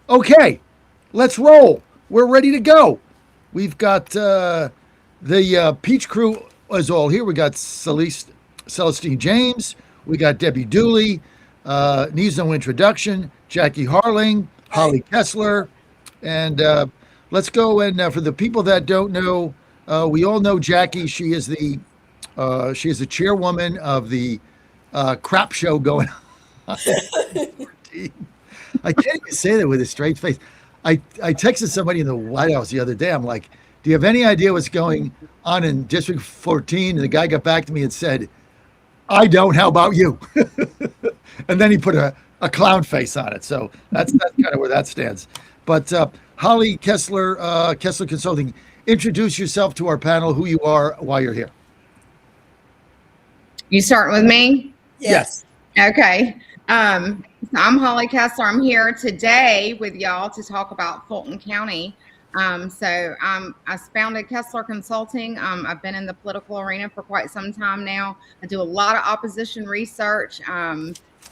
Okay, let's roll. We're ready to go. We've got the Peach Crew is all here. We got Celestine James. We got Debbie Dooley. Needs no introduction. Jackie Harling, Right. Holly Kessler, and let's go. And for the people that don't know, we all know Jackie. She is the chairwoman of the crap show going on. I can't even say that with a straight face. I texted somebody in the White House the other day. I'm like, "Do you have any idea what's going on in District 14?" And the guy got back to me and said, "I don't. How about you?" And then he put a clown face on it. So that's kind of where that stands. But Holly Kessler, Kessler Consulting, introduce yourself to our panel, who you are, why you're here. You starting with me? Yes. Okay. So I'm Holly Kessler. I'm here today with y'all to talk about Fulton County. I founded Kessler Consulting. I've been in the political arena for quite some time now. I do a lot of opposition research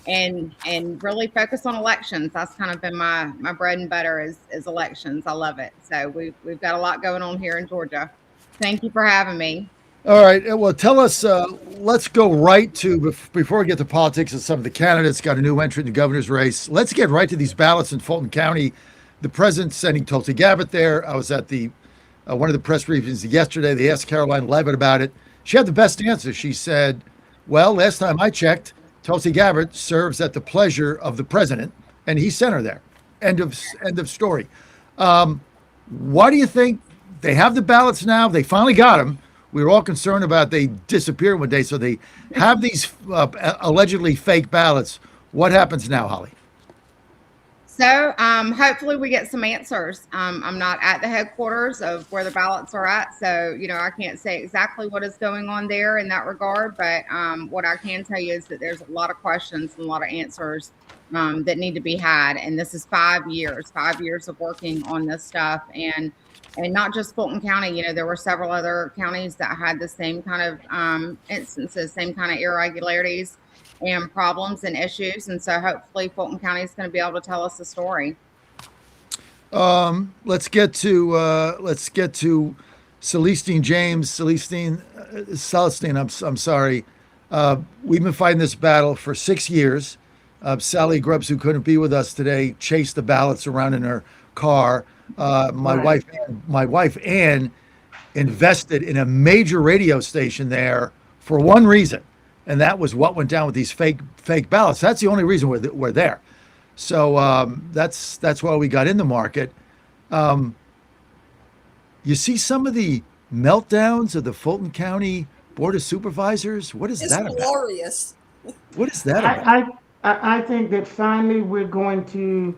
and really focus on elections. That's kind of been my bread and butter is elections. I love it. So we've got a lot going on here in Georgia. Thank you for having me. All right. Well, tell us. Let's go right to before we get to politics and some of the candidates got a new entrant in the governor's race. Let's get right to these ballots in Fulton County. The president's sending Tulsi Gabbard there. I was at the one of the press briefings yesterday. They asked Caroline Levitt about it. She had the best answer. She said, "Well, last time I checked, Tulsi Gabbard serves at the pleasure of the president, and he sent her there." End of story. Why do you think they have the ballots now? They finally got them. We were all concerned about they disappeared one day, so they have these allegedly fake ballots. What happens now, Holly? So hopefully we get some answers. I'm not at the headquarters of where the ballots are at, so I can't say exactly what is going on there in that regard. But what I can tell you is that there's a lot of questions and a lot of answers that need to be had. And this is 5 years of working on this stuff, and not just Fulton County. There were several other counties that had the same kind of instances, same kind of irregularities and problems and issues. And so hopefully Fulton County is going to be able to tell us the story. Let's get to Celestine James. Celestine. I'm sorry. We've been fighting this battle for 6 years. Sally Grubbs, who couldn't be with us today, chased the ballots around in her car. My wife Ann invested in a major radio station there for one reason, and that was what went down with these fake ballots. That's the only reason we're there. So that's why we got in the market. You see some of the meltdowns of the Fulton County Board of Supervisors. What is that about? Glorious. What is that about? I think that finally we're going to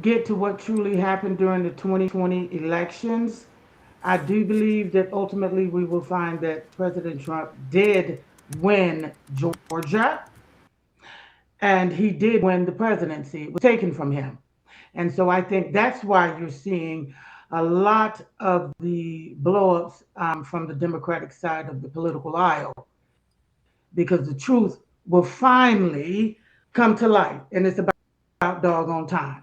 get to what truly happened during the 2020 elections. I do believe that ultimately we will find that President Trump did win Georgia and he did win the presidency. It was taken from him. And so I think that's why you're seeing a lot of the blowups from the Democratic side of the political aisle, because the truth will finally come to light, and it's about doggone time.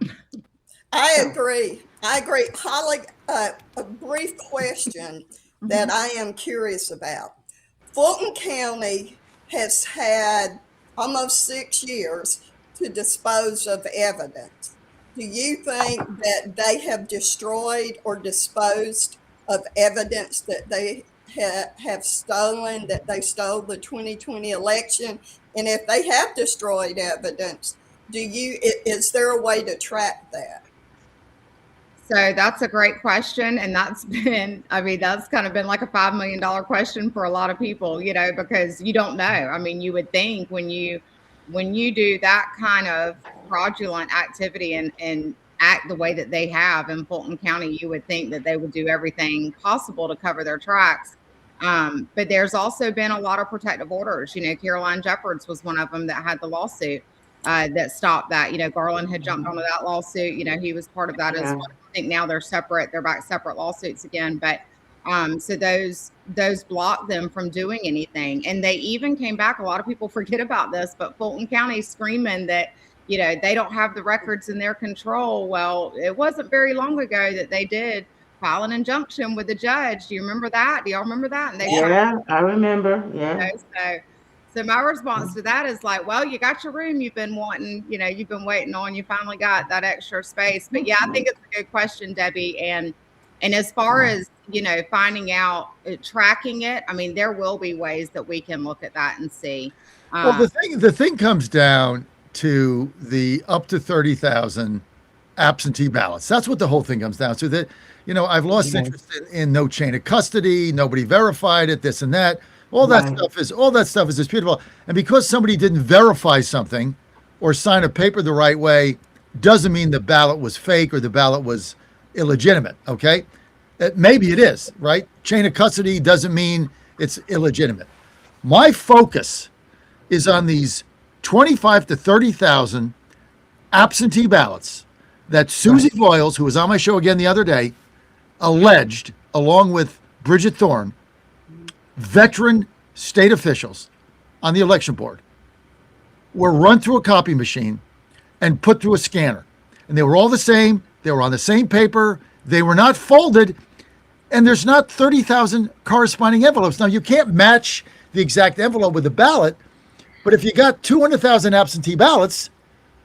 I agree. Holly, a brief question that I am curious about. Fulton County has had almost 6 years to dispose of evidence. Do you think that they have destroyed or disposed of evidence that they have stolen, that they stole the 2020 election? And if they have destroyed evidence, is there a way to track that? So that's a great question. And that's kind of been like a $5 million question for a lot of people, because you don't know. You would think when you do that kind of fraudulent activity and act the way that they have in Fulton County, you would think that they would do everything possible to cover their tracks. But there's also been a lot of protective orders. Caroline Jeffords was one of them that had the lawsuit that stopped that. Garland had jumped onto that lawsuit. He was part of that as well. I think now they're separate. They're back separate lawsuits again. But so those blocked them from doing anything. And they even came back. A lot of people forget about this, but Fulton County screaming that, they don't have the records in their control. Well, it wasn't very long ago that they did file an injunction with the judge. Do you remember that? Do y'all remember that? And they Yeah, I remember. Yeah. so my response to that is like, well, you got your room you've been wanting, you've been waiting on, you finally got that extra space. But yeah, I think it's a good question, Debbie. And as far as, finding out, tracking it, I mean, there will be ways that we can look at that and see. Well, the thing comes down to the up to 30,000 absentee ballots. That's what the whole thing comes down to. That, I've lost interest in no chain of custody, nobody verified it, this and that. All that stuff is disputable. And because somebody didn't verify something or sign a paper the right way, doesn't mean the ballot was fake or the ballot was illegitimate. Okay, maybe it is, right? Chain of custody doesn't mean it's illegitimate. My focus is on these 25 to 30,000 absentee ballots that Susie Voiles, who was on my show again the other day, alleged, along with Bridget Thorne, veteran state officials on the election board, were run through a copy machine and put through a scanner. And they were all the same. They were on the same paper. They were not folded. And there's not 30,000 corresponding envelopes. Now, you can't match the exact envelope with the ballot, but if you got 200,000 absentee ballots,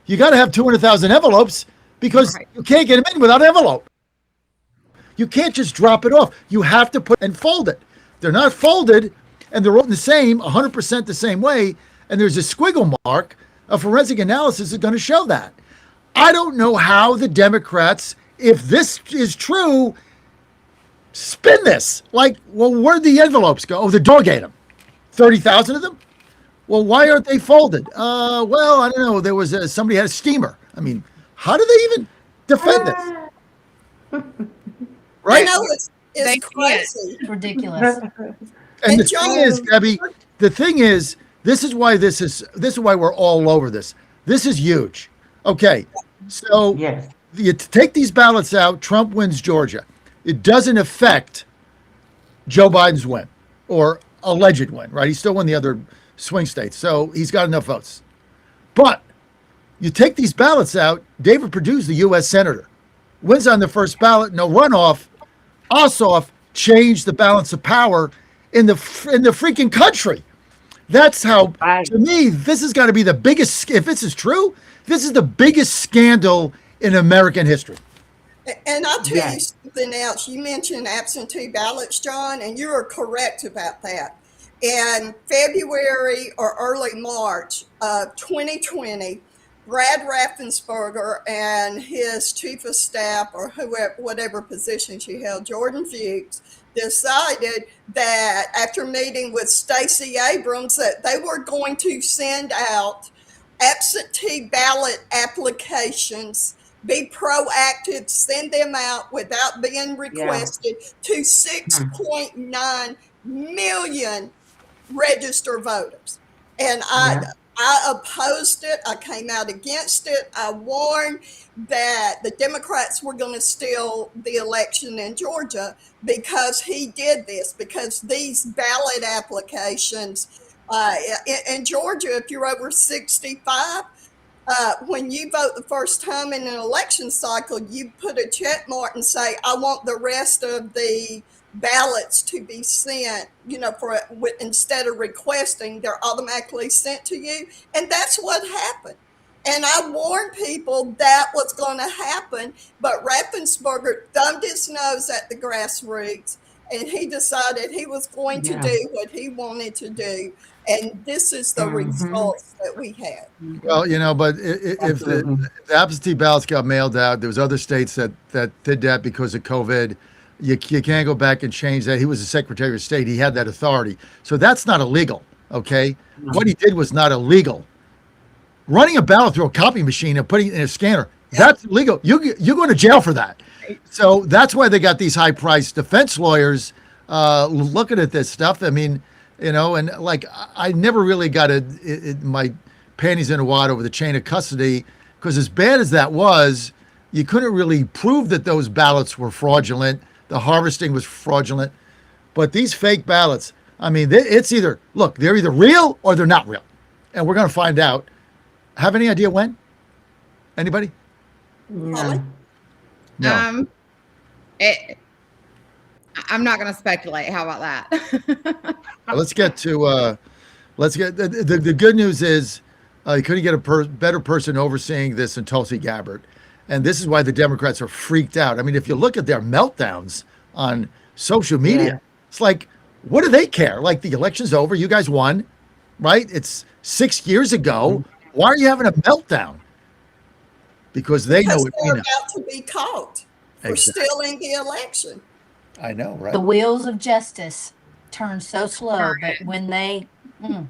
you got to have 200,000 envelopes because you can't get them in without an envelope. You can't just drop it off. You have to put and fold it. They're not folded, and they're written the same, 100% the same way, and there's a squiggle mark. A forensic analysis is going to show that. I don't know how the Democrats, if this is true, spin this. Like, well, where'd the envelopes go? Oh, the dog ate them. 30,000 of them? Well, why aren't they folded? Well, I don't know. There was somebody had a steamer. I mean, how do they even defend this? Right? It's crazy. It's ridiculous. And the thing is, Debbie, this is why we're all over this. This is huge. Okay, so you take these ballots out, Trump wins Georgia. It doesn't affect Joe Biden's win or alleged win, right? He still won the other swing states, so he's got enough votes. But you take these ballots out, David Perdue's the U.S. Senator, wins on the first ballot, no runoff. Ossoff changed the balance of power in the freaking country. That's how, to me, this has got to be the biggest, if this is true, this is the biggest scandal in American history. And I'll tell you something else. You mentioned absentee ballots, John, and you are correct about that. In February or early March of 2020, Brad Raffensperger and his chief of staff, or whoever, whatever position she held, Jordan Fuchs, decided that after meeting with Stacey Abrams that they were going to send out absentee ballot applications, be proactive, send them out without being requested to 6.9 million registered voters. And I opposed it. I came out against it. I warned that the Democrats were going to steal the election in Georgia because he did this, because these ballot applications in Georgia, if you're over 65, when you vote the first time in an election cycle, you put a check mark and say, I want the rest of the ballots to be sent, instead of requesting, they're automatically sent to you. And that's what happened. And I warned people that was going to happen, but Raffensperger thumbed his nose at the grassroots, and he decided he was going to do what he wanted to do. And this is the results that we had. Well, but if the absentee ballots got mailed out, there was other states that did that because of COVID. You can't go back and change that. He was the Secretary of State. He had that authority. So that's not illegal, okay? What he did was not illegal. Running a ballot through a copy machine and putting it in a scanner, that's illegal. You're going to jail for that. So that's why they got these high-priced defense lawyers looking at this stuff. I mean, and like I never really got my panties in a wad over the chain of custody, because as bad as that was, you couldn't really prove that those ballots were fraudulent. The harvesting was fraudulent. But these fake ballots, I mean, it's either, look, they're either real or they're not real. And we're going to find out. Have any idea when? Anybody? Holly? No. It, I'm not going to speculate. How about that? Let's get to the good news is you couldn't get a better person overseeing this than Tulsi Gabbard, and this is why the Democrats are freaked out. I mean, if you look at their meltdowns on social media, Yeah. it's like, what do they care? Like, the election's over, you guys won, right? It's 6 years ago. Why are you having a meltdown? Because they know Because what we they're know. about to be caught for Exactly. stealing the election. I know, right? The wheels of justice turn so slow, but when they, That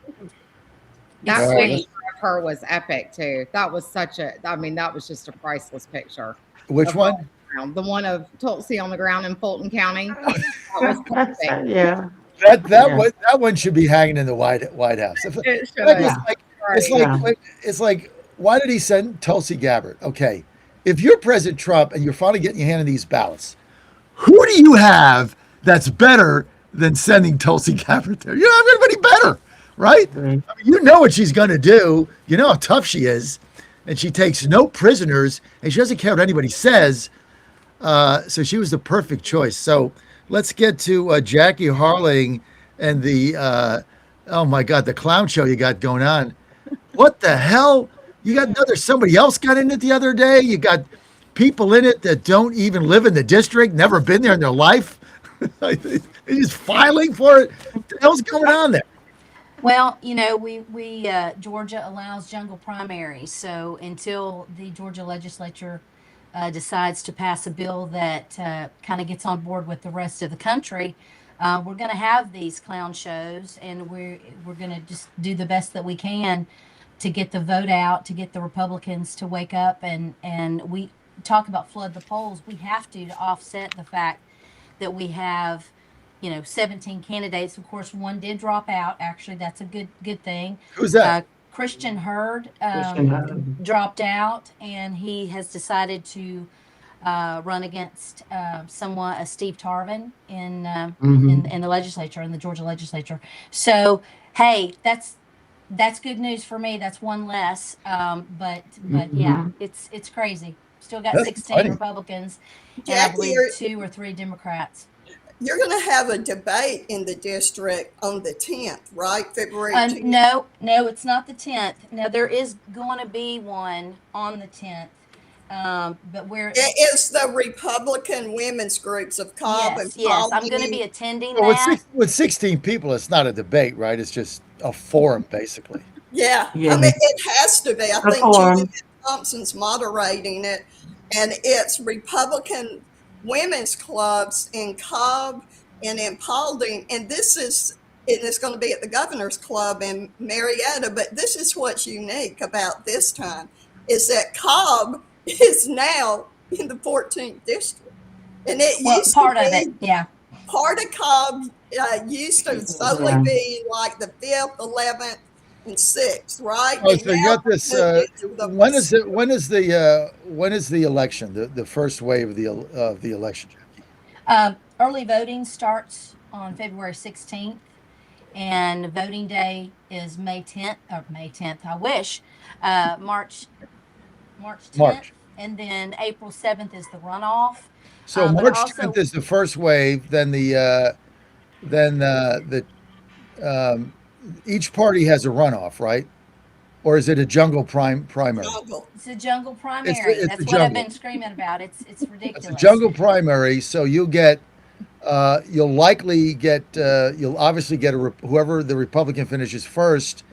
it's Right. picture sweet. of her was epic too. That was that was just a priceless picture. Which of one? her on the ground. The one of Tulsi on the ground in Fulton County. That was perfect. Yeah. That Yeah. that one should be hanging in the White House. It should Like, have. it's like, why did he send Tulsi Gabbard? Okay, if you're President Trump and you're finally getting your hand in these ballots, who do you have that's better than sending Tulsi Gabbard there? You don't have anybody better, right? Right. I mean, you know what she's going to do. You know how tough she is, and she takes no prisoners, and she doesn't care what anybody says. So she was the perfect choice. So let's get to Jackie Harling and the oh my God, the clown show you got going on. What the hell? You got somebody else got in it the other day. You got people in it that don't even live in the district, never been there in their life. They're just filing for it. What the hell's going on there? Well, we Georgia allows jungle primaries. So until the Georgia legislature decides to pass a bill that kind of gets on board with the rest of the country, we're going to have these clown shows, and we're going to just do the best that we can to get the vote out, to get the Republicans to wake up, and we talk about flood the polls. We have to offset the fact that we have 17 candidates. Of course, one did drop out. Actually, that's a good thing. Who's that? Christian Hurd Christian Hurd. dropped out, and he has decided to run against Steve Tarvin in the legislature, in the Georgia legislature. So, hey, that's good news for me. That's one less. But yeah, it's crazy. Still got That's 16 funny. Jackie, Republicans, and I believe you're- 2 or 3 Democrats. You're going to have a debate in the district on the 10th, right? February 10th. No, it's not the 10th. Now there is going to be one on the 10th, but where It is the Republican women's groups of Cobb and yes, I'm going to Pauline. be attending Well, that. with 16 people, it's not a debate, right? It's just a forum, basically. Yeah, Yeah. I mean, it has to be. I think forum. Julia Thompson's moderating it, and it's Republican women's clubs in Cobb and in Paulding, and it's going to be at the Governor's Club in Marietta. But this is what's unique about this time is that Cobb is now in the 14th district, and it Well, used part to of be it, yeah. part of Cobb used to solely Yeah. be like the 5th, 11th, and 6th, right? Oh, And so you now got this. it's the When is it? When is the election? The first wave of the election, Jackie? Early voting starts on February 16th, and voting day is May 10th. Or May 10th, I wish. March 10th, March. and then April 7th is the runoff. So But March also- 10th is the first wave. Then each party has a runoff, right? Or is it a jungle primary? jungle. It's a jungle primary. it's That's the what I've jungle. been screaming about. It's ridiculous. It's a jungle primary, so you'll get, you'll obviously get whoever the Republican finishes first,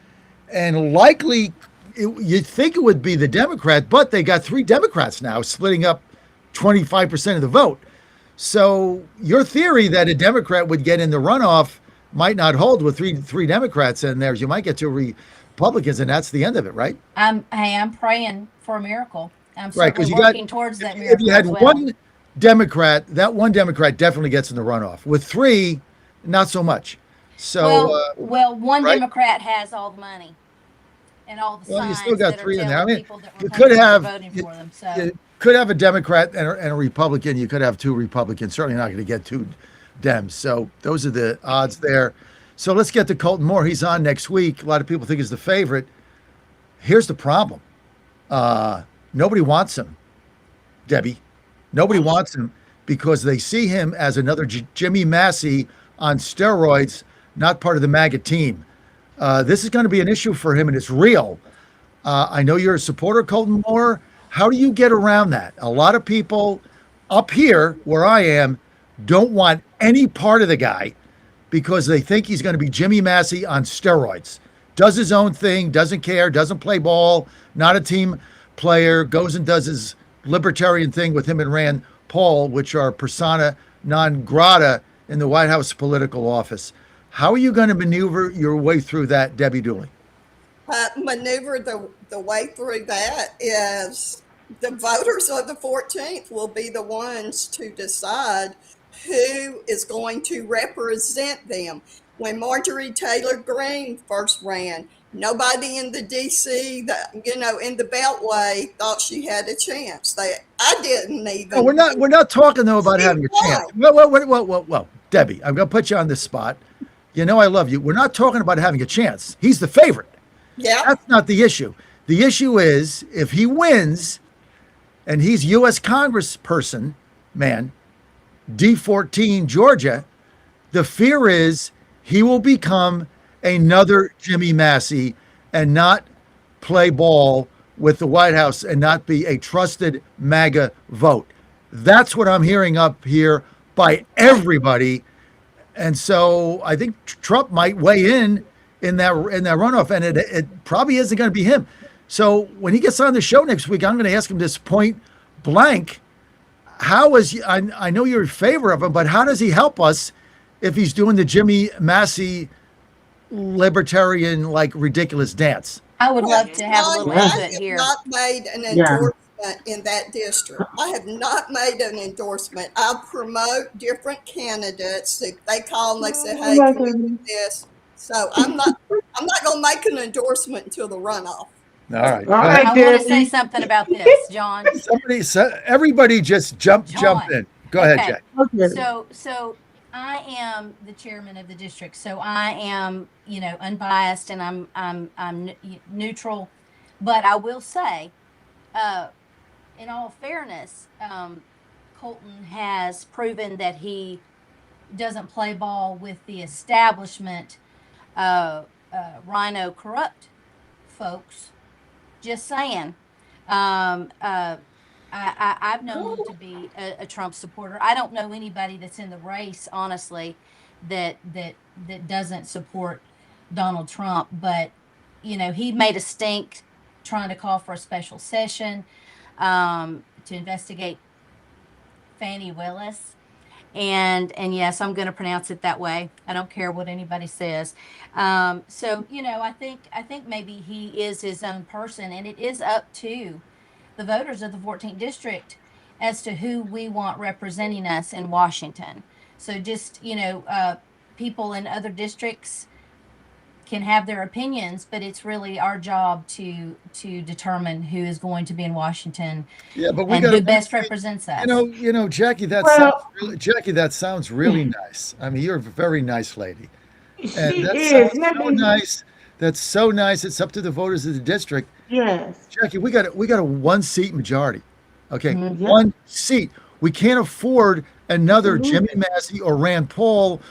and likely you'd think it would be the Democrat, but they got 3 Democrats now splitting up 25% of the vote. So your theory that a Democrat would get in the runoff might not hold with three Democrats in there. You might get 2 Republicans, and that's the end of it, right? I'm praying for a miracle. I'm Right, 'cause certainly you got- working towards that If miracle you had as well. one Democrat, that one Democrat definitely gets in the runoff. With 3, not so much. So, well, one right? Democrat has all the money and all the Well, you signs still got that are 3 in telling there. I mean, people that you could Republicans are have voting for them. So you could have a Democrat and a Republican. You could have 2 Republicans. Certainly not going to get 2 Dems. So those are the odds there. So let's get to Colton Moore. He's on next week. A lot of people think he's the favorite. Here's the problem. nobody wants him, Debbie. Nobody wants him because they see him as another Jimmy Massey on steroids, not part of the MAGA team. This is going to be an issue for him, and it's real. I know you're a supporter, Colton Moore. How do you get around that? A lot of people up here where I am don't want any part of the guy because they think he's going to be Jimmy Massey on steroids. Does his own thing, doesn't care, doesn't play ball, not a team player, goes and does his libertarian thing with him and Rand Paul, which are persona non grata in the White House political office. How are you going to maneuver your way through that, Debbie Dooley? Maneuver the way through that is the voters of the 14th will be the ones to decide who is going to represent them. When Marjorie Taylor Greene first ran, nobody in the DC, in the Beltway thought she had a chance. I didn't even. No, we're not talking though about having a chance. Well, Debbie, I'm going to put you on this spot. You know I love you. We're not talking about having a chance. He's the favorite. Yeah. That's not the issue. The issue is if he wins and he's U.S. Congressperson, man, D14 Georgia, the fear is he will become another Jimmy Massey and not play ball with the White House and not be a trusted MAGA vote. That's what I'm hearing up here by everybody. And so I think Trump might weigh in that runoff, and it probably isn't going to be him. So when he gets on the show next week, I'm going to ask him this point blank. I know you're in favor of him, but how does he help us if he's doing the Jimmy Massey libertarian, like, ridiculous dance? I would love to have a little input here. I have not made an endorsement in that district. I have not made an endorsement. I promote different candidates. They call and they say, "Hey, can we do this?" So I'm not going to make an endorsement until the runoff. All right. All right, I want to say something about this, John. Everybody just jump in. Go ahead, Okay. Jack. Okay. So I am the chairman of the district, so I am, unbiased and I'm neutral, but I will say, in all fairness, Colton has proven that he doesn't play ball with the establishment, rhino corrupt folks. Just saying. I've known him to be a Trump supporter. I don't know anybody that's in the race, honestly, that doesn't support Donald Trump. But he made a stink trying to call for a special session to investigate Fani Willis. And yes, I'm going to pronounce it that way. I don't care what anybody says. So I think maybe he is his own person, and it is up to the voters of the 14th district as to who we want representing us in Washington. So just people in other districts can have their opinions, but it's really our job to determine who is going to be in Washington, and who best represents us. Jackie, that sounds really nice. I mean, you're a very nice lady. And that sounds so nice. That's so nice. It's up to the voters of the district. Yes. Jackie, we got a 1-seat majority. Okay, 1 seat. We can't afford another Jimmy Massey or Rand Paul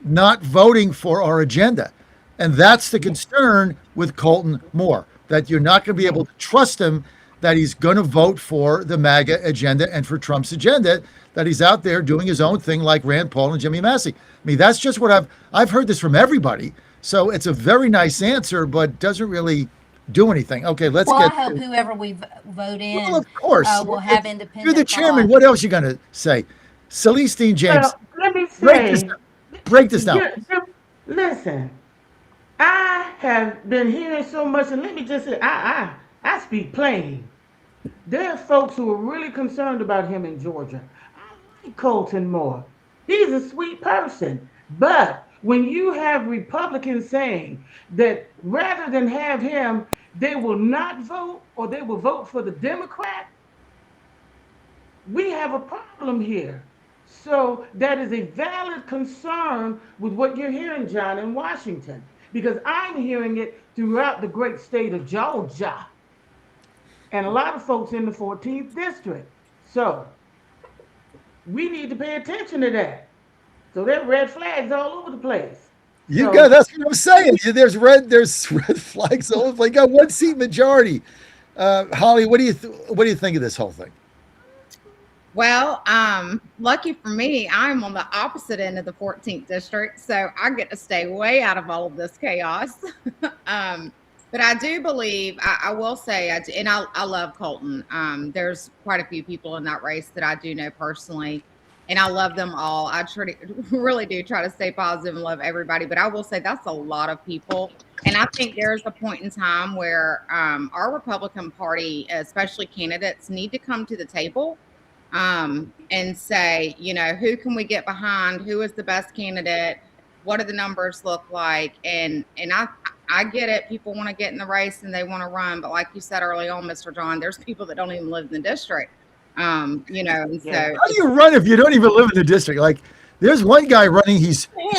not voting for our agenda. And that's the concern with Colton Moore, that you're not going to be able to trust him, that he's going to vote for the MAGA agenda and for Trump's agenda, that he's out there doing his own thing like Rand Paul and Jimmy Massey. I mean, that's just what I've heard this from everybody. So it's a very nice answer, but doesn't really do anything. Okay, I hope whoever we vote in, well, of course, will have independent. You're the chairman. thought. What else you going to say? Celestine James, Let me say, break this down. Listen, I have been hearing so much, and let me just say, I speak plain. There are folks who are really concerned about him in Georgia. I like Colton Moore. He's a sweet person. But when you have Republicans saying that rather than have him, they will not vote or they will vote for the Democrat, we have a problem here. So that is a valid concern with what you're hearing, John, in Washington, because I'm hearing it throughout the great state of Georgia. and a lot of folks in the 14th district. So we need to pay attention to that. So there are red flags all over the place. You got, So that's what I'm saying. There's red flags all over. Like got one seat majority. Holly, what do you think of this whole thing? Well, lucky for me, I'm on the opposite end of the 14th district, so I get to stay way out of all of this chaos. But I do believe, I will say, I love Colton. There's quite a few people in that race that I do know personally, and I love them all. Really do try to stay positive and love everybody, but I will say that's a lot of people. And I think there's a point in time where our Republican Party, especially candidates, need to come to the table and say, who can we get behind? Who is the best candidate? What do the numbers look like? And I get it. People want to get in the race and they want to run. But like you said early on, Mr. John, there's people that don't even live in the district. And so How do you run if you don't even live in the district? Like, there's one guy running. He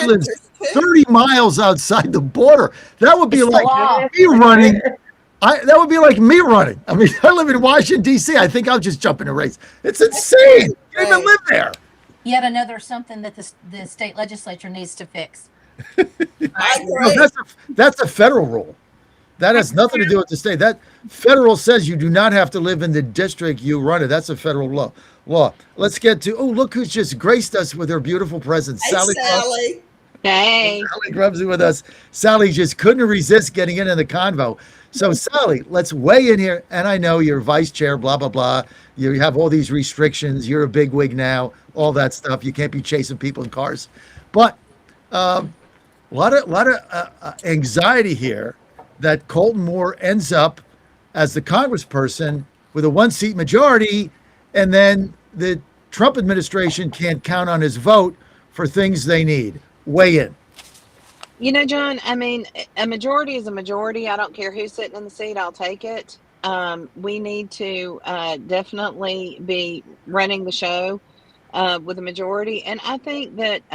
lives 30 miles outside the border. That would be like me running. That would be like me running. I mean, I live in Washington, D.C. I think I'll just jump in a race. It's insane. You don't even live there. Yet another something that the state legislature needs to fix. No, that's a federal rule. That has nothing to do with the state. That federal says you do not have to live in the district you run it. That's a federal law. Let's get to, look who's just graced us with her beautiful presence. Hey, Sally. Hey. Sally Grubbs with us. Sally just couldn't resist getting into the convo. So, Sally, let's weigh in here. And I know you're vice chair, blah, blah, blah. You have all these restrictions. You're a big wig now, all that stuff. You can't be chasing people in cars. But a lot of anxiety here that Colton Moore ends up as the congressperson with a one-seat majority, and then the Trump administration can't count on his vote for things they need. Weigh in. John, I mean, a majority is a majority. I don't care who's sitting in the seat, I'll take it. We need to definitely be running the show with a majority. And I think that,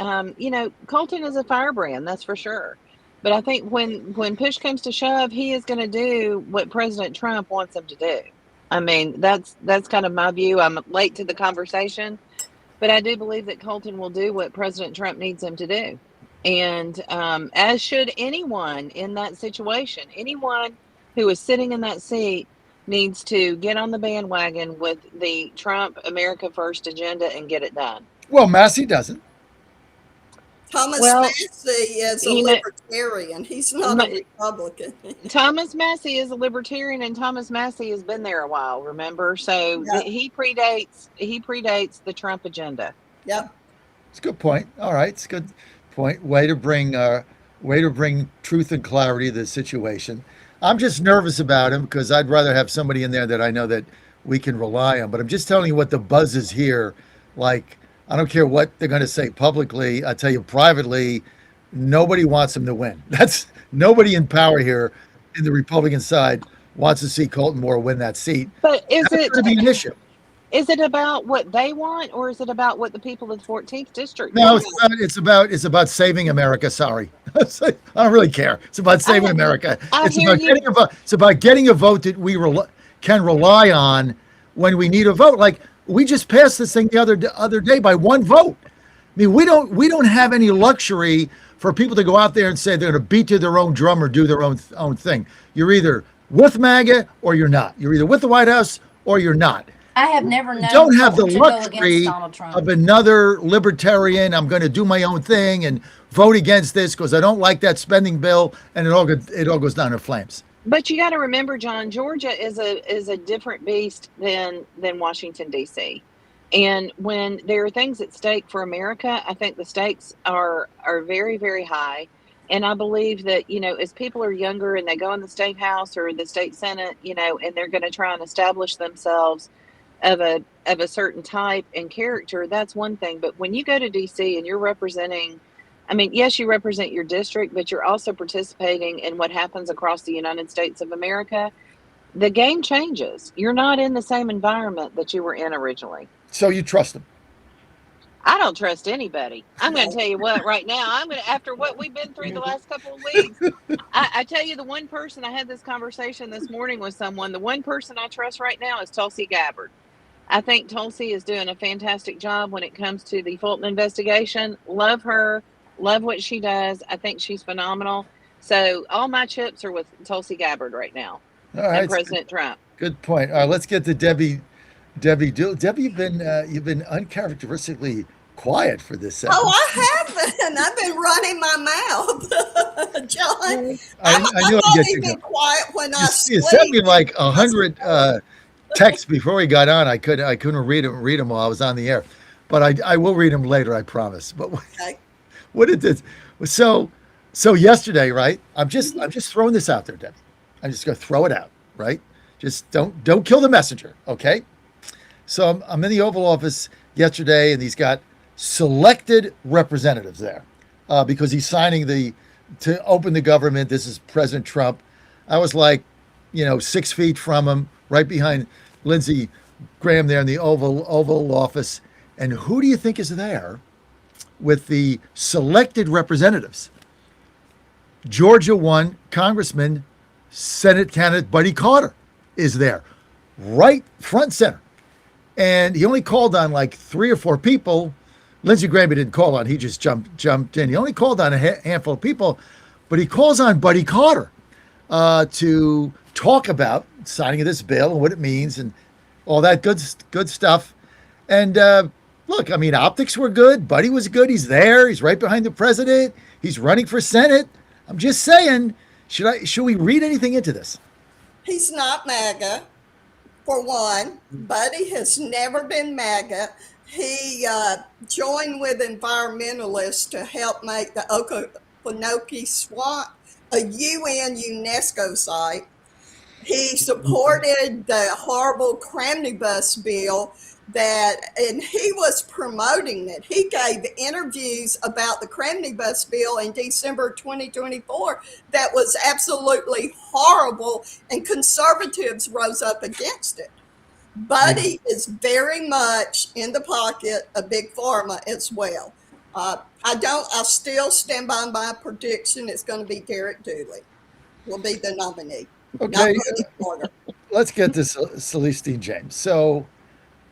Colton is a firebrand, that's for sure. But I think when push comes to shove, he is going to do what President Trump wants him to do. I mean, that's kind of my view. I'm late to the conversation, but I do believe that Colton will do what President Trump needs him to do. And as should anyone in that situation. Anyone who is sitting in that seat needs to get on the bandwagon with the Trump America First agenda and get it done. Well, Massey doesn't. Thomas Massey is a libertarian. He's not a Republican. Thomas Massey is a libertarian, and Thomas Massey has been there a while, remember? So he predates the Trump agenda. Yep. It's a good point. All right, it's a good point. Way to bring truth and clarity to the situation. I'm just nervous about him because I'd rather have somebody in there that I know that we can rely on. But I'm just telling you what the buzz is here. Like, I don't care what they're going to say publicly. I tell you privately, nobody wants him to win. That's nobody in power here in the Republican side wants to see Colton Moore win that seat. But That's going to be an issue. Is it about what they want, or is it about what the people of the 14th district No, want? it's about saving America. Sorry, I don't really care. It's about saving America. It's about getting a vote that we can rely on when we need a vote. Like, we just passed this thing the other day by one vote. I mean, we don't have any luxury for people to go out there and say they're going to beat to their own drum or do their own thing. You're either with MAGA or you're not. You're either with the White House or you're not. I have never known. You don't have the to go luxury against Donald Trump. of another libertarian. I'm going to do my own thing and vote against this because I don't like that spending bill, and it all goes down in flames. But you got to remember, John, Georgia is a different beast than Washington, D.C. And when there are things at stake for America, I think the stakes are very, very high. And I believe that, as people are younger and they go in the state house or the state senate, and they're going to try and establish themselves of a certain type and character, that's one thing. But when you go to D.C. and you're representing, I mean, yes, you represent your district, but you're also participating in what happens across the United States of America. The game changes. You're not in the same environment that you were in originally. So you trust them? I don't trust anybody. I'm going to tell you what right now. After what we've been through the last couple of weeks, I tell you, the one person I had this conversation this morning with someone, the one person I trust right now is Tulsi Gabbard. I think Tulsi is doing a fantastic job when it comes to the Fulton investigation. Love her, love what she does. I think she's phenomenal. So all my chips are with Tulsi Gabbard right now All and right, President Trump. good point. All right, let's get to Debbie. Debbie, Debbie, you've been uncharacteristically quiet for this segment. Oh, I haven't. I've been running my mouth, John. I I'm knew I'd only get you been going. quiet when I You sleep. sent me like 100 texts before we got on. I couldn't read them while I was on the air, but I will read them later. I promise. But Okay. what did this? So yesterday, right? I'm just throwing this out there, Debbie. I'm just gonna throw it out, right? Just don't kill the messenger, okay? So I'm in the Oval Office yesterday, and he's got selected representatives there because he's signing to open the government. This is President Trump. I was like, 6 feet from him, right behind Lindsey Graham there in the Oval Office. And who do you think is there with the selected representatives? Georgia 1 Congressman, Senate candidate Buddy Carter is there, right front and center. And he only called on like 3 or 4 people. Lindsey Graham didn't call on; he just jumped in. He only called on a handful of people, but he calls on Buddy Carter to talk about signing of this bill and what it means and all that good stuff. And look, I mean, optics were good. Buddy was good. He's there. He's right behind the president. He's running for Senate. I'm just saying, should we read anything into this? He's not MAGA, for one. Buddy has never been MAGA. He joined with environmentalists to help make the Okefenokee Swamp a UN UNESCO site. He supported the horrible Cramnibus bill and he was promoting it. He gave interviews about the Cramnibus bill in December 2024 that was absolutely horrible, and conservatives rose up against it. Buddy is very much in the pocket of Big Pharma as well. I still stand by my prediction. It's going to be Derek Dooley will be the nominee. Okay, Not Buddy Carter. let's get to Celestine James. So,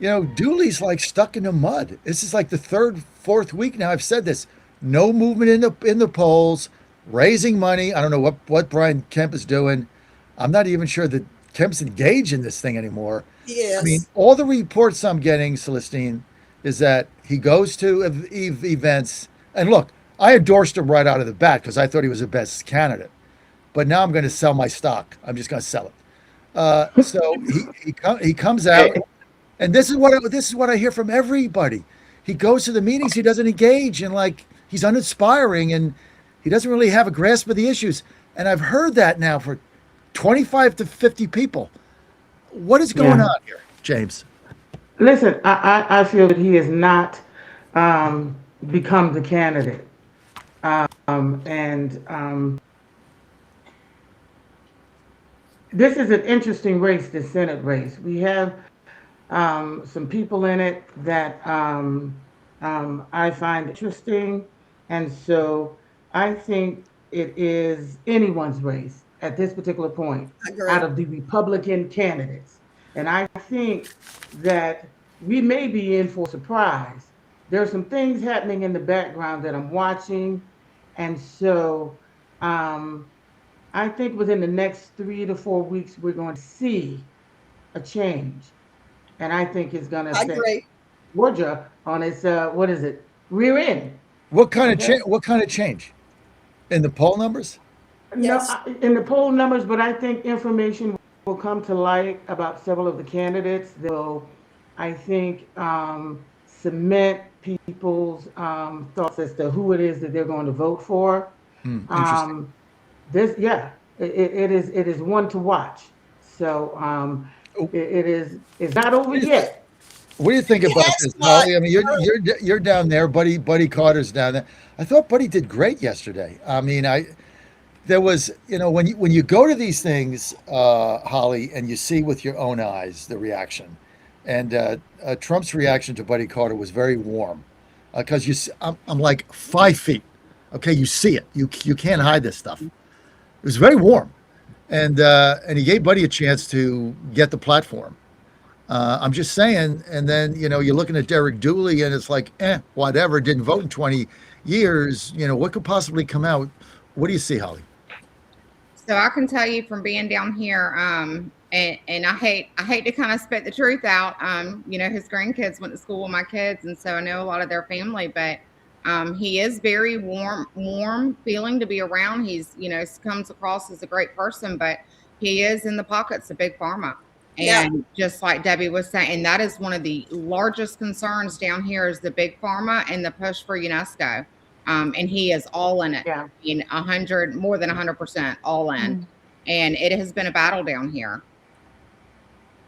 Dooley's like stuck in the mud. This is like the 3rd, 4th week now. I've said this. No movement in the polls, raising money. I don't know what Brian Kemp is doing. I'm not even sure that Kemp's engaged in this thing anymore. Yes. I mean, all the reports I'm getting, Celestine, is that he goes to events. And look, I endorsed him right out of the bat because I thought he was the best candidate. But now I'm going to sell my stock. I'm just going to sell it. So he comes out, and this is what I hear from everybody. He goes to the meetings, he doesn't engage, and like he's uninspiring, and he doesn't really have a grasp of the issues. And I've heard that now for 25 to 50 people. What is going on here, James? Listen, I feel that he has not become the candidate. This is an interesting race, the Senate race. We have some people in it that I find interesting. And so I think it is anyone's race at this particular point out of the Republican candidates. And I think that we may be in for a surprise. There are some things happening in the background that I'm watching. And so I think within the next 3 to 4 weeks, we're going to see a change. And I think it's going to set Georgia on its, rear end. What kind of change? In the poll numbers? Yes. No, in the poll numbers, but I think information will come to light about several of the candidates that will, I think, cement people's thoughts as to who it is that they're going to vote for. Interesting. It is one to watch. So it's not over yet. What do you think about this, Holly? I mean, you're down there, Buddy Carter's down there. I thought Buddy did great yesterday. I mean, there was, when you go to these things, Holly, and you see with your own eyes the reaction, and Trump's reaction to Buddy Carter was very warm. because I'm like 5 feet. Okay, you see it. You can't hide this stuff. It was very warm, and he gave Buddy a chance to get the platform. I'm just saying, and then you're looking at Derek Dooley, and it's like, whatever. Didn't vote in 20 years. What could possibly come out? What do you see, Holly? So I can tell you from being down here, and I hate to kind of spit the truth out. His grandkids went to school with my kids, and so I know a lot of their family. But he is very warm feeling to be around. He's comes across as a great person, but he is in the pockets of big pharma. And just like Debbie was saying, and that is one of the largest concerns down here is the big pharma and the push for UNESCO. And he is all in it. Yeah. In more than 100% all in. And it has been a battle down here.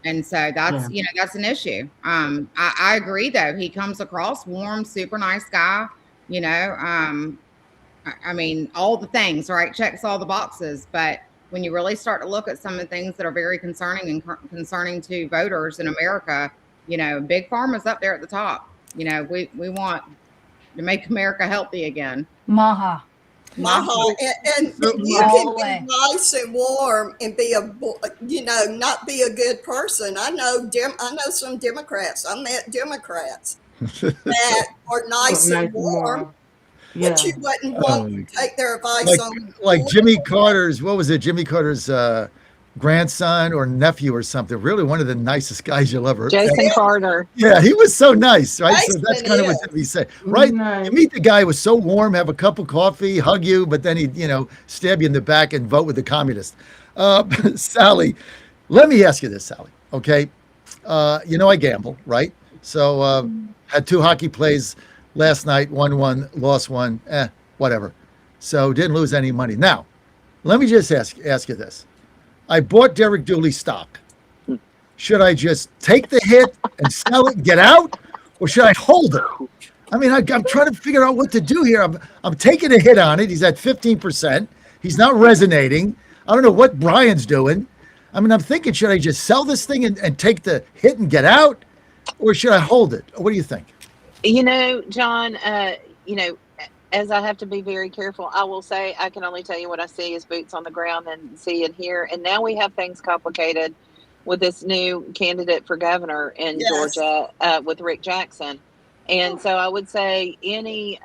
And so that's, that's an issue. I agree though. He comes across warm, super nice guy, I mean, all the things, right? Checks all the boxes, but when you really start to look at some of the things that are very concerning and concerning to voters in America, big pharma's up there at the top. We want to make America healthy again. Maha. Maha, and you can be nice and warm and be not be a good person. I know some Democrats. I met Democrats that are nice and warm. Yeah. But you wouldn't want to take their advice on like Jimmy Carter's, what was it? Jimmy Carter's grandson or nephew or something. Really one of the nicest guys you'll ever. Jason Carter. Yeah, he was so nice, right? So Jason that's kind of what he said, Mm-hmm. right? Nice. You meet the guy who was so warm, have a cup of coffee, hug you, but then he'd stab you in the back and vote with the communist. Sally, let me ask you this, Sally. Okay, I gamble, right? So had 2 hockey plays last night, won one, lost one, whatever. So didn't lose any money. Now, let me just ask you this. I bought Derek Dooley stock. Should I just take the hit and sell it and get out? Or should I hold it? I mean, I'm trying to figure out what to do here. I'm taking a hit on it. He's at 15%. He's not resonating. I don't know what Brian's doing. I mean, I'm thinking, should I just sell this thing and take the hit and get out? Or should I hold it? What do you think? John, as I have to be very careful, I will say I can only tell you what I see is boots on the ground and see and hear. And now we have things complicated with this new candidate for governor in Georgia with Rick Jackson. And so I would say any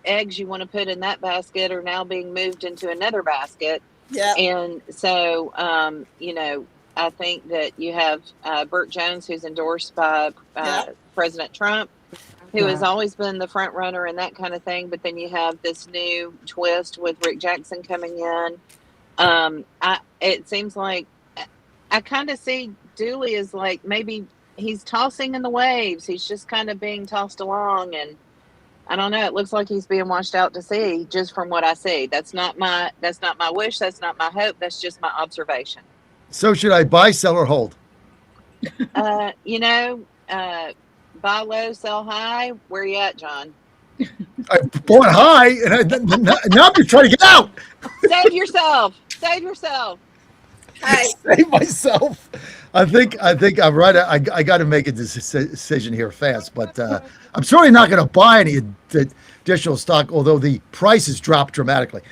eggs you want to put in that basket are now being moved into another basket. Yeah. And so, I think that you have Burt Jones, who's endorsed by President Trump, who has always been the front runner and that kind of thing. But then you have this new twist with Rick Jackson coming in. It seems like I kind of see Dooley as like maybe he's tossing in the waves. He's just kind of being tossed along, and I don't know. It looks like he's being washed out to sea, just from what I see. That's not my wish. That's not my hope. That's just my observation. So should I buy, sell, or hold? Buy low, sell high. Where you at, John? I bought high, and now I'm just trying to get out. Save yourself. Save yourself. Hey, Save myself. I think I'm right. I got to make a decision here fast, but I'm certainly not going to buy any additional stock, although the prices dropped dramatically.